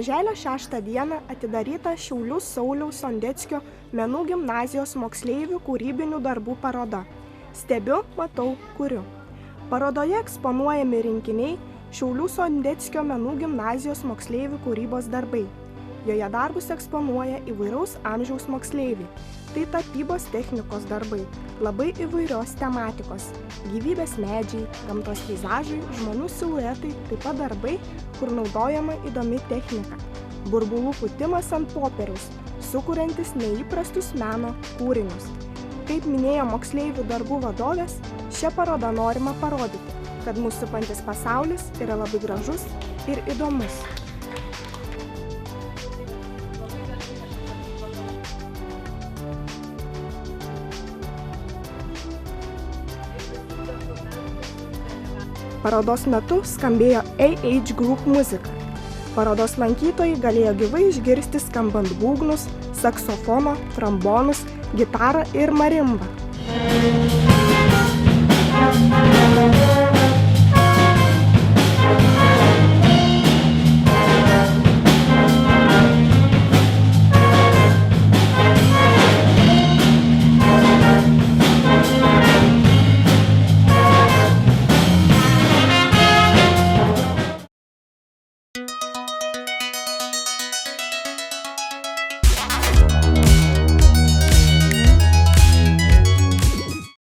Birželio 6 dieną atidaryta Šiaulių Sauliaus Sondeckio menų gimnazijos moksleivių kūrybinių darbų paroda Stebiu, matau, kuriu. Parodoje eksponuojami rinkiniai Šiaulių Sondeckio menų gimnazijos moksleivių kūrybos darbai. Joje darbus eksponuoja įvairaus amžiaus moksleiviai. Tai tapybos technikos darbai, labai įvairios tematikos – gyvybės medžiai, gamtos peizažai, žmonių siluetai, taip pat darbai, kur naudojama įdomi technika. Burbulų pūtimas ant popieriaus, sukuriantis neįprastus meno kūrinius. Kaip minėjo moksleivių darbų vadovės, šią parodą norima parodyti, kad mūsų supantis pasaulis yra labai gražus ir įdomus. Parodos metu skambėjo AH Group muzika. Parodos lankytojai galėjo gyvai išgirsti skambant būgnus, saksofono, trombonus, gitarą ir marimbą.